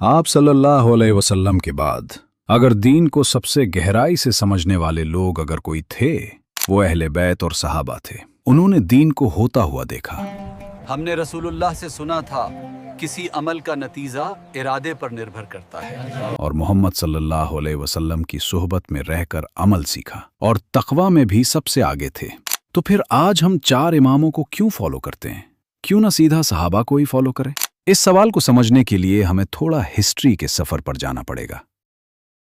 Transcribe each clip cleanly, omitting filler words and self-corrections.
आप सल्लल्लाहु अलैहि वसल्लम के बाद अगर दीन को सबसे गहराई से समझने वाले लोग अगर कोई थे, वो अहले बैत और सहाबा थे। उन्होंने दीन को होता हुआ देखा। हमने रसूलुल्लाह से सुना था, किसी अमल का नतीजा इरादे पर निर्भर करता है। और मोहम्मद सल्लल्लाहु अलैहि वसल्लम की सोहबत में रहकर अमल सीखा और तकवा में भी सबसे आगे थे। तो फिर आज हम चार इमामों को क्यों फॉलो करते हैं? क्यों ना सीधा सहाबा को ही फॉलो करें? इस सवाल को समझने के लिए हमें थोड़ा हिस्ट्री के सफर पर जाना पड़ेगा।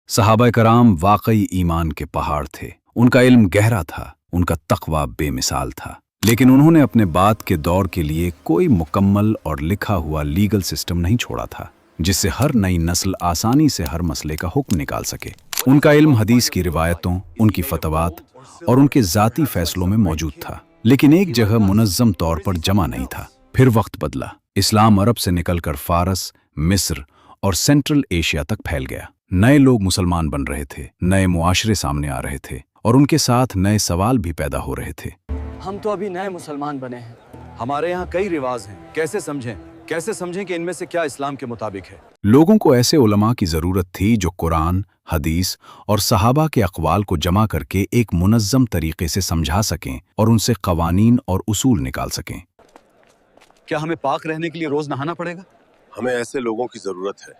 सहाबा कराम वाकई ईमान के पहाड़ थे। उनका इल्म गहरा था, उनका तकवा बेमिसाल था, लेकिन उन्होंने अपने बाद के दौर के लिए कोई मुकम्मल और लिखा हुआ लीगल सिस्टम नहीं छोड़ा था, जिससे हर नई नस्ल आसानी से हर मसले का हुक्म निकाल सके। उनका इल्म हदीस की रिवायतों, उनकी फतवात और उनके ज़ाती फैसलों में मौजूद था, लेकिन एक जगह मुनज़्ज़म तौर पर जमा नहीं था। फिर वक्त बदला। इस्लाम अरब से निकलकर फारस, मिस्र और सेंट्रल एशिया तक फैल गया। नए लोग मुसलमान बन रहे थे, नए मुआशरे सामने आ रहे थे और उनके साथ नए सवाल भी पैदा हो रहे थे। हम तो अभी नए मुसलमान बने हैं, हमारे यहाँ कई रिवाज हैं, कैसे समझें कि इनमें से क्या इस्लाम के मुताबिक है। लोगों को ऐसे उलमा की जरूरत थी जो कुरान, हदीस और सहाबा के अक़वाल को जमा करके एक मुनज़्ज़म तरीके से समझा सकें और उनसे क़वानीन और उसूल निकाल सकें। क्या हमें पाक रहने के लिए रोज नहाना पड़ेगा? हमें ऐसे लोगों की जरूरत है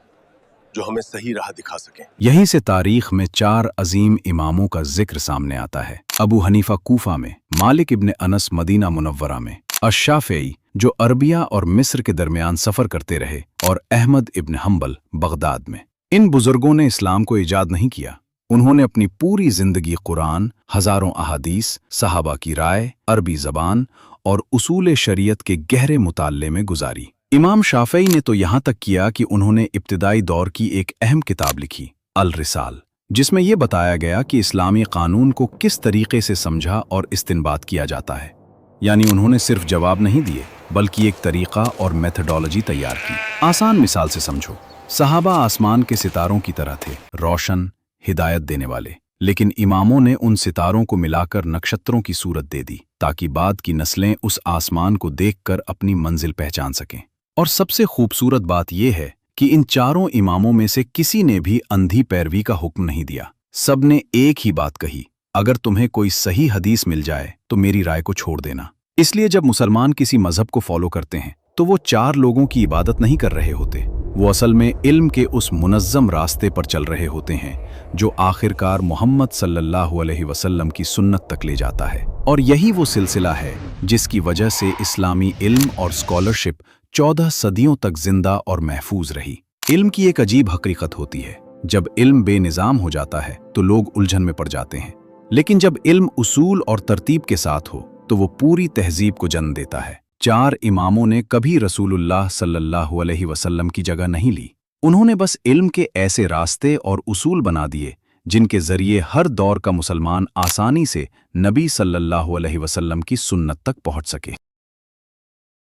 जो हमें सही राह दिखा सकें। यहीं से तारीख में चार अजीम इमामों का जिक्र सामने आता है। अबू हनीफा कूफा में, मालिक इब्न अनस मदीना मुनव्वरा में, अश-शाफ़िई जो अरबिया और मिस्र के दरमियान सफ़र करते रहे, और अहमद इब्न हम्बल बगदाद में। इन बुजुर्गों ने इस्लाम को ईजाद नहीं किया, उन्होंने अपनी पूरी जिंदगी कुरान, हज़ारों अहादीस, सहाबा की राय, अरबी ज़बान और उसूल शरीयत के गहरे मुताले में गुजारी। इमाम शाफ़िई ने तो यहाँ तक किया कि उन्होंने इब्तिदाई दौर की एक अहम किताब लिखी, अल रिसाल, जिसमें यह बताया गया कि इस्लामी कानून को किस तरीके से समझा और इस्तिंबात किया जाता है। यानी उन्होंने सिर्फ जवाब नहीं दिए, बल्कि एक तरीका और मेथडोलॉजी तैयार की। आसान मिसाल से समझो, सहाबा आसमान के सितारों की तरह थे, रोशन, हिदायत देने वाले, लेकिन इमामों ने उन सितारों को मिलाकर नक्षत्रों की सूरत दे दी, ताकि बाद की नस्लें उस आसमान को देखकर अपनी मंजिल पहचान सकें। और सबसे खूबसूरत बात यह है कि इन चारों इमामों में से किसी ने भी अंधी पैरवी का हुक्म नहीं दिया। सब ने एक ही बात कही, अगर तुम्हें कोई सही हदीस मिल जाए तो मेरी राय को छोड़ देना। इसलिए जब मुसलमान किसी मजहब को फॉलो करते हैं तो वो चार लोगों की इबादत नहीं कर रहे होते, वो असल में इल्म के उस मुनज़्ज़म रास्ते पर चल रहे होते हैं जो आखिरकार मोहम्मद सल्लल्लाहु अलैहि वसल्लम की सुन्नत तक ले जाता है। और यही वो सिलसिला है जिसकी वजह से इस्लामी इल्म और स्कॉलरशिप 14 सदियों तक जिंदा और महफूज रही। इल्म की एक अजीब हकीकत होती है, जब इल्म बेनिज़ाम हो जाता है तो लोग उलझन में पड़ जाते हैं, लेकिन जब इल्म उसूल और तरतीब के साथ हो तो वो पूरी तहजीब को जन्म देता है। चार इमामों ने कभी रसूलुल्लाह सल्लल्लाहु अलैहि वसल्लम की जगह नहीं ली, उन्होंने बस इल्म के ऐसे रास्ते और उसूल बना दिए जिनके जरिए हर दौर का मुसलमान आसानी से नबी सल्लल्लाहु अलैहि वसल्लम की सुन्नत तक पहुंच सके।